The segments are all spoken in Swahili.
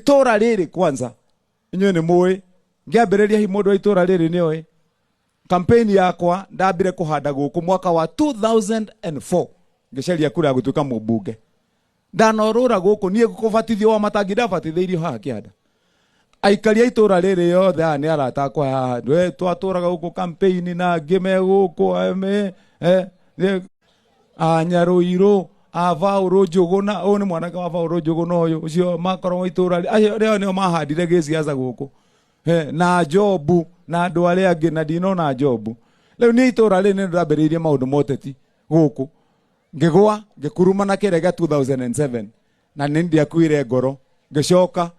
itora riri kwanza inyo ni muwe ngiambiriria hi mundu wa itora riri ni oe campaign yakwa ndambire kuhanda guku mwaka wa 2004 ngiceria kura gutuika mubunge ndanorura guku nie gukubatithio wa matangi ndabatithirio haha kianda aikaria itora riri yothe ni arata kwa haha we twaturaga guku campaign na ngime guku Nyaruiru Vauro Njuguna uyu ni mwanake wa Vauro Njuguna uyu ucio makorwo itura acio nio mahandire giciaca guku na Jobu na andu aria angi na ndino na Jobu riu ni itura ri ni ndambiriirie maundu moteti guku ngigwa ngikuruma na kirega 2007 na ni ndiakuire ngoro ngicoka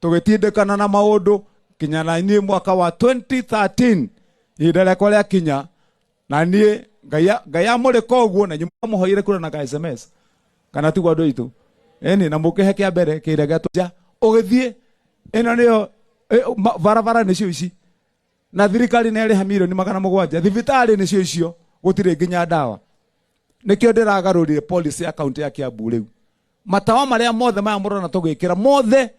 tugitindikana na maundu kinya na ni mwaka wa 2013 ihinda riakwa ria kinya na ni Ngai amure koguo na nyuma muhoire kura na SMS kana tigwa andu itu eni na mukihe kia mbere kirega tuja ugithie ino niyo barabara nicio ici na thirikari ni ariha milioni 700 thibitari nicio icio gutire nginya dawa nikio ndiragarurire policy account ya Kiambu riu matawa maria mothe maya murona tugikira mothe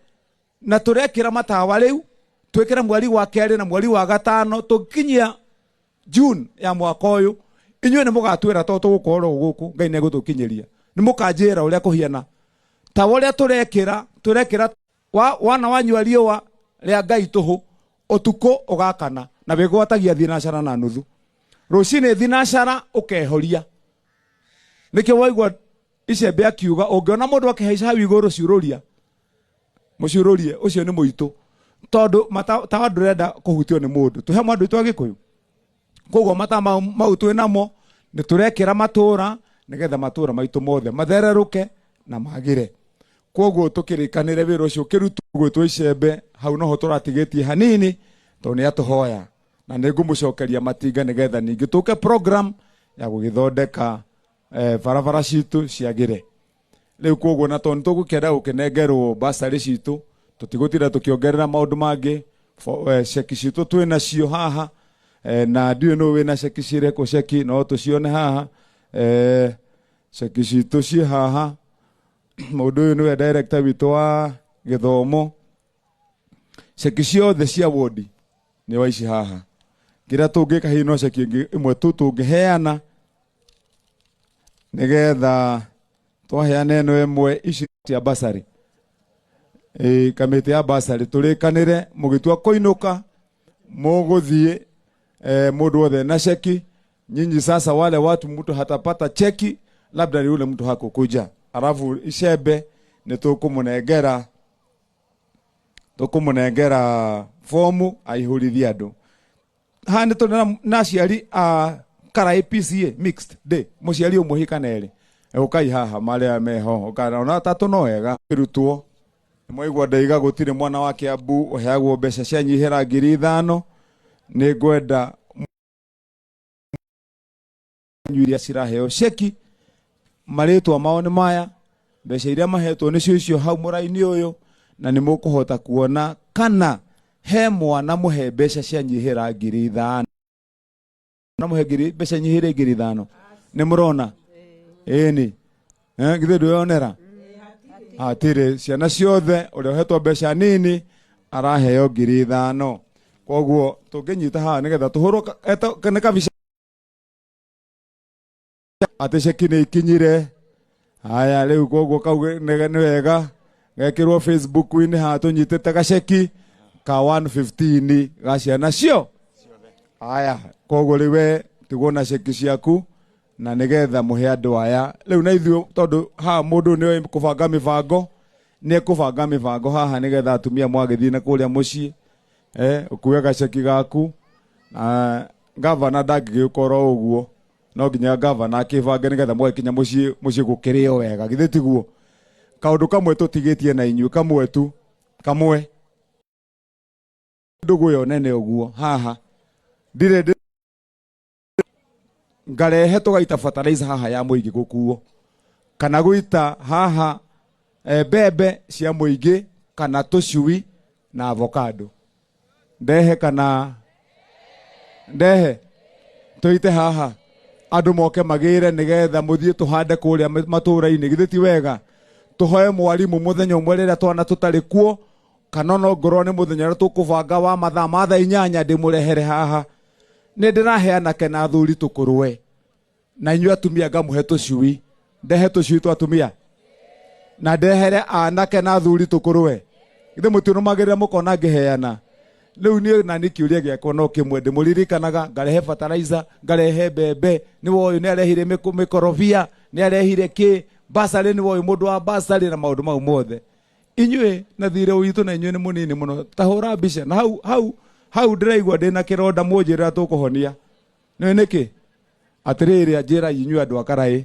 na turekira matawa riu twikira mweri wa keri na mweri wa gatano tukinyia June ya mwaka uyu inywe ni mugatwira to tugukorwo guku Ngai ne gutukinyiria ni mukanjira uria kuhiana ta uria turekira wana wanyu riwa ria Ngai tuhu utuko ugakana na bigwatagia thinacara na nuthu rucine thinacara ukehoria nikio waigwa icembe akiuga ungiona mundu akihaica hau iguru ciururia muciururie ucio ni muito tondu ta ndurenda kuhutio ni mundu tuhe mwandu twagikuyu koguo mata mau twinamo ni turekira matura nigetha matura maitu mothe mathereruke na magire koguo tukirikanire wira ucio kirutu gwitwo icembe hau noho turatigetie hanini to ni atuhoya na ningumucokeria matinga nigetha ningi tuke program ya gugithondeka barabara citu ciagire riu koguo na tondu tugukenda gukinengerwo basari citu tutigutira tukiongerera maundu mangi ceki citu twinacio haha na ndiyo no wina ceki cireko ceki no tucione haha ceki citu ci haha mundu uyu niwe director witu wa githomo ceki ciothe cia ward ni wa ici haha ngira tungika hino ceki imwe tu tungiheana nigetha twaheane no imwe ici cia basari kamiti ya basari turikanire mugitua koinuka muguthie mundu wothe na cheki nyinyi sasa wale watu mtu hatapata cheki labda ni yule mtu hakukuja alafu icembe ni tukumunengera fomu aihurithia andu hani to na ciari kara APCA mixed day muciari umwe hikaneri ukai haha maria meho ukana tatu no wega irutwo mwaigwa ndaiga gutire mwana wa Kiambu uheagwo mbeca cia nyihira 5,000 ni gwenda nyuria ciraheo ceki maritwa mao ni maya mbeca iria mahetwo nicio icio hau muraini uyu na ni mukuhota kuona kana he mwana muhe mbeca cia nyihira 5,000 na muhe mbeca nyihira 5,000 ni murona eni githe nduyonera hatire ciana ciothe uria hetwo mbeca nini araheo 5,000 koguo tunginyita haha nigetha tuhurwo kana kabica ati ceki ni ikinyire haya riu koguo kauge ni wega gekirwo Facebook ini ha tunyitite gaceki ka 115 ga ciana cio haya koguo riwe tigona ceki ciaku na nigetha muhe andu aya riu na ithuo tondu ha mundu ni kubanga mibango ni kubanga mibango haha nigetha atumia mwagithii na kuria mucii ukuwe gaceki gaku gavana ndangigikoro uguo no nginya gavana akibange nigetha mwakinya mucii gukirio wega githe tiguo kaundu kamwe tutigitie na inyu kamwe tu kamwe ndugu yo nene uguo haha ndire ngarehe tugaita fertilizer haha ya muingi gukuo kana guita haha bebe cia muingi kana tucui na avocado ndehe kana ndehe tuite haha andu moke magire nigetha muthie tuhande kuria matura-ini githiti wega tuhoe mwarimu muthenya umwe rira twana tutari kuo kana no ngorwo nĩ mũthenya tũkũbanga wa mathaa ma thaa 8 ndĩmũrehere haha nĩ ndĩraheana kena thuri tũkũrwe na inyuĩ atumia ngamũhe tũcui ndehe tũcui twa atumia na ndehere anake na thuri tũkũrwe ithe mũtirũmagĩrĩra mũkona ngĩheana rĩu niĩ na nĩ kĩũria gĩakwa no kĩmwe ndĩmũririkanaga ngarehe fertilizer ngarehe mbembe nĩ woĩ nĩ arehire mĩkorobia nĩ arehire kĩ basarĩ nĩ woĩ mũndũ wa basarĩ na maũndũ mau mothe inyuĩ na thirĩ witũ na inyuĩ nĩ mũnini mũno tahũra mbica na hau ndĩraigua ndĩna kĩronda mũnjĩrĩra tũkũhonia nĩ nĩkĩ atĩrĩrĩ njĩra inyuĩ andũ a Karaĩ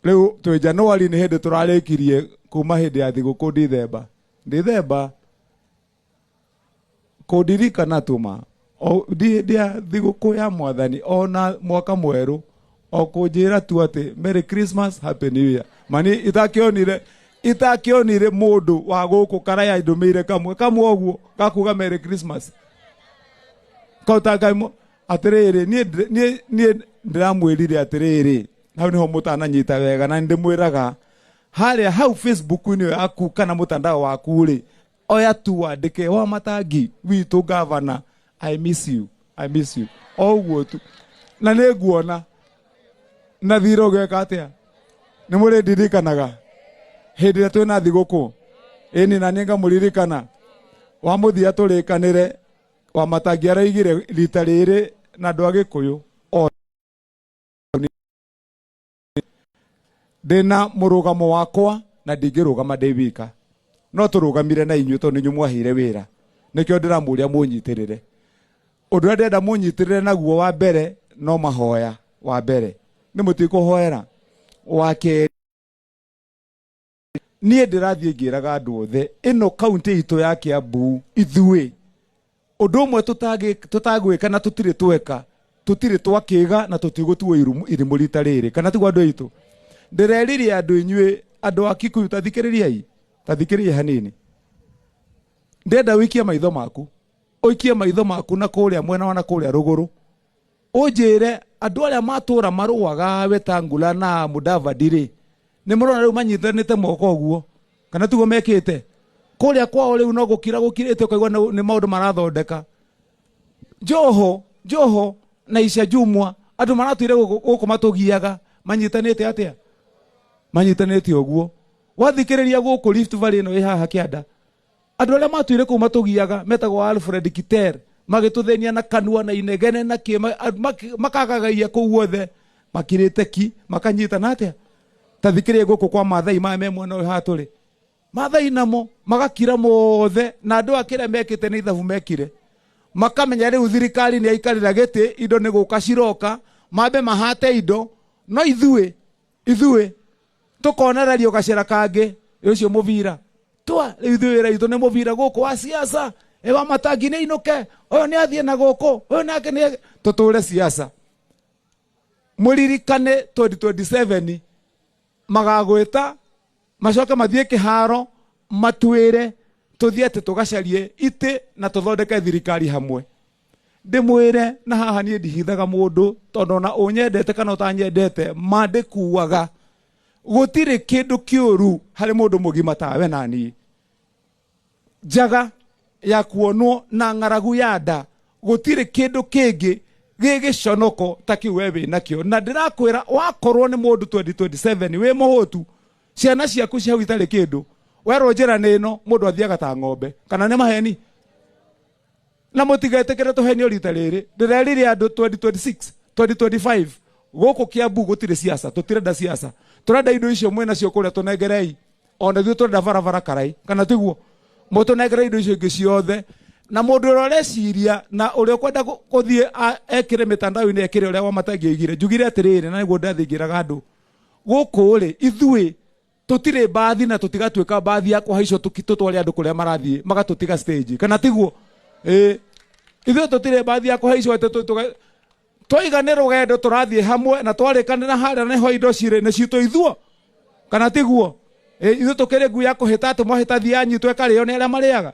rĩu twĩ Januari nĩ hĩndĩ tũrarĩkirie kuma hĩndĩ ya thigũkũ Ndithemba kũndirikana tuma o hĩndĩ ya thigũkũ ya Mwathani ona mwaka mwerũ o kũnjĩra tu atĩ Merry Christmas Happy New Year mani itakĩonire mũndũ wa gũkũ Karaya ndũmĩire kamwe ũguo gakuga Merry Christmas kautagaimo atĩrĩrĩ niĩ ndĩramwĩrire atĩrĩrĩ hau nĩho mũtananyita wega na ndĩmwĩraga harĩa hau Facebook-inĩ yaku kana mũtandao waku rĩ oya tu wandĩke wa matangi witũ gavana I miss you oguo tu na nĩ nguona na thirĩ ũgeka atĩa nĩ mũrĩndirikanaga hĩndĩ ĩrĩa twĩna thigũkũ ĩni na nĩ ngamũririkana wa mũthia tũrĩkanĩre wa matangi araigire rita rĩrĩ na andũ a Gĩkũyũ ndĩna mũrũgamo wakwa na ndingĩrũgama ndĩ wika no tũrũgamire na inyuĩ tondũ nĩnyuĩ mwahire wĩra nĩkĩo ndĩramũria mũnyitĩrĩre ũndũ ũrĩa ndĩrenda mũnyitĩrĩre naguo wa mbere no mahoya wa mbere nĩ mũtikũhoera wa kerĩ niĩ ndĩrathiĩ ngĩraga andũ othe ĩno kaunti itũ ya Kiambu ithuĩ ũndũ ũmwe tũtagwĩka na tũtirĩ tweka tũtirĩ twakĩga na tũtigũtuo irimũ rita rĩrĩ kana tiguo andũ aitũ ndĩreririe andũ inyuĩ andũ a Kikuyu tathikĩrĩriai hanini ndenda ũikie maitho maku na kũrĩa mwena na kũrĩa rũgũrũ ũnjĩre andũ arĩa matũra marũaga Wetangula na Mudavadi rĩ nĩ mũrona rĩu manyitanĩte moko ũguo kana tiguo mekĩte kũrĩa kwao rĩu no gũkirĩte ũkaigua nĩ maũndũ marathondeka Joho na Isha Jumwa andũ maratũire gũkũ matũgiaga manyitanĩte atĩa manyitanĩte ũguo wathikĩrĩria gũkũ Rift Valley ĩno ĩ haha kĩanda andũ arĩa matũire kũu matũgiaga metagwo Alfred Kiter magĩtũthenia na kanua na inegene na makagagaia kũu wothe makirĩte ki makanyitana atĩa tathikĩrĩria gũkũ kwa Maathai maya me mwena ũyũ haha tũrĩ Maathai namo magakira mothe na andũ akĩrĩa mekĩte nĩ ithabu mekire makamenya rĩu thirikari nĩ aikarĩra gĩtĩ indo nĩ gũka ciroka mambe mahate indo no ithuĩ tũkonererio gacera kangĩ ũcio mũbira twa rĩu ithuĩ wĩra itũ nĩ mũbira gũkũ wa siasa ewa matangi nĩ inũke ũyũ nĩ athiĩ na gũkũ ũyũ nake nĩ tũtũre siasa mũririkane 2027 magagwĩta macoke mathiĩ kĩharo matuĩre tũthiĩ atĩ tũgacarie itĩ na tũthondeke thirikari hamwe ndĩmwĩre na haha niĩ ndihithaga mũndũ tondũ ona ũnyendete kana ũtanyendete mandĩkuaga gũtirĩ kĩndũ kĩũru harĩ mũndũ mũgima tawe na niĩ njaga ya kuonwo na ng'aragu ya nda gũtirĩ kĩndũ kĩngĩ gĩgĩconoko ta kĩu we wĩnakĩo na ndĩrakwĩra wakorwo nĩ mũndũ 2027 wĩ mũhũtu ciana ciaku ciau itarĩ kĩndũ werwo njĩra nĩ ĩno mũndũ athiaga ta ng'ombe kana nĩ maheni na mũtigetĩkĩre tũhenio rita rĩrĩ ndĩrerire andũ 2025 gũkũ Kiambu gũtirĩ siasa tũtirenda siasa tũrenda indo icio mwena cio kũrĩa tũnengerei ona ithuĩ tũrenda barabara Karai kana tiguo mũtũnengere indo icio ingĩ ciothe na mũndũ ũrĩa ũreciria na ũrĩa ũkwenda gũthiĩ ekĩre mĩtandao-inĩ ekĩre ũrĩa wa matangi oigire njugire atĩrĩrĩ na nĩguo ndathingĩraga andũ gũkũ rĩ ithuĩ tũtirĩ bathi na tũtigatuĩka bathi ya kũhaicio tũtware andũ kũrĩa marathiĩ magatũtiga stage kana tiguo ithuĩ tũtirĩ bathi ya kũhaicio tũigane rũgendo tũrathiĩ hamwe na twarĩkanĩra harĩa nĩho indo cirĩ nĩ citũ ithuo kana tiguo ithuĩ tũkĩrĩ ngui ya kũhĩta atĩ mwahĩta thianyi twekarĩo nĩ arĩa marĩaga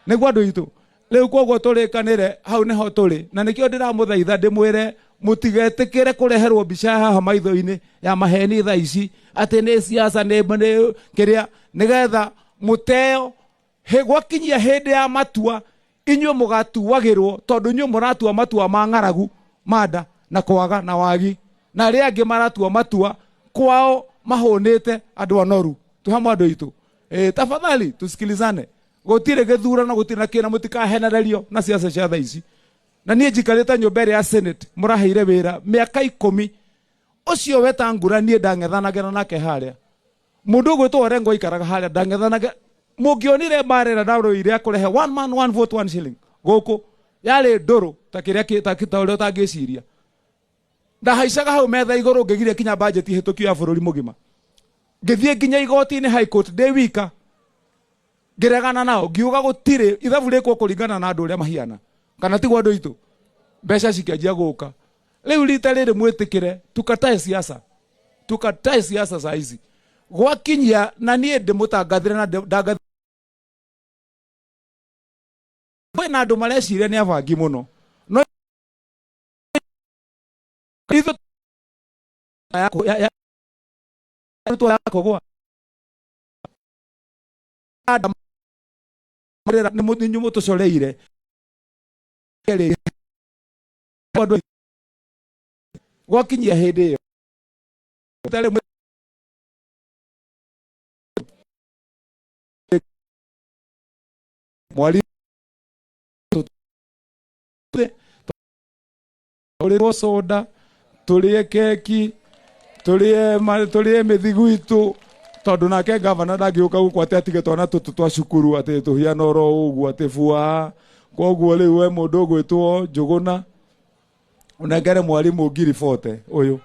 nĩguo andũ itũ rĩu koguo tũrĩkanĩre hau nĩho tũrĩ na nĩkĩo ndĩramũthaitha ndĩmwĩre mũtigetĩkĩre kũreherwo mbica haha maitho-inĩ ya maheni thaa ici atĩ nĩ siasa nĩ kĩrĩa nĩgetha mũteo he gwakinyia hende ya matua inyuĩ mũgatuagĩrwo tondũ inyuĩ mũratua matua ma ng'aragu manda na kwaga na wagi na arĩa angĩ maratua matua kwao mahũnĩte andũ anoru tuhamwe andũ aitũ tafadhali tusikilizane gũtirĩ gĩthurano gũtirĩ na kĩna mũtikahenererio na siasa cia thaa ici na niĩ njikarĩte nyũmba ĩrĩa ya Senate mũraheire wĩra mĩaka 10 ũcio Wetangula niĩ ndang'ethanagĩra nake harĩa mũndũ ũgwĩtwo Orengo ikaraga harĩa ndang'ethanagĩra mũngĩonire mbarĩra ndarũire akũrehe 1 man 1 vote 1 shilling gũkũ yarĩ ndũrũ ta kĩrĩa ũrĩa ũtangĩciria ndahaicaga hau metha igũrũ ngĩgiria kinya budget hĩtũkio ya bũrũri mũgima ngĩthiĩ nginya igoti-inĩ high court ndĩ wika ngĩregana nao ngiuga gũtirĩ ithabu rĩkwo kũringana na andũ ũrĩa mahiana kana tiguo andũ aitũ mbeca cikĩanjia gũka rĩu rita rĩrĩ mwĩtĩkĩre tukatae siasa saa ici gwakinyia na niĩ ndĩmũtangathĩre na ndangathĩre kwĩna andũ mareciria nĩ abangi mũno no ithu nĩ mũtũcoreire gwakinyia hĩndĩ ĩyo mwari tũrĩrwo soda tũrĩe keki tũrĩe mĩthigu itũ tondũ nake gavana ndangĩũka gũkũ atĩ atige twana tũtũ twa cukuru atĩ tũhiana oro ũguo atĩ bua koguo rĩu we mũndũ ũgwĩtwo Njũgũna unengere mwarimũ ngiri 40 ũyũ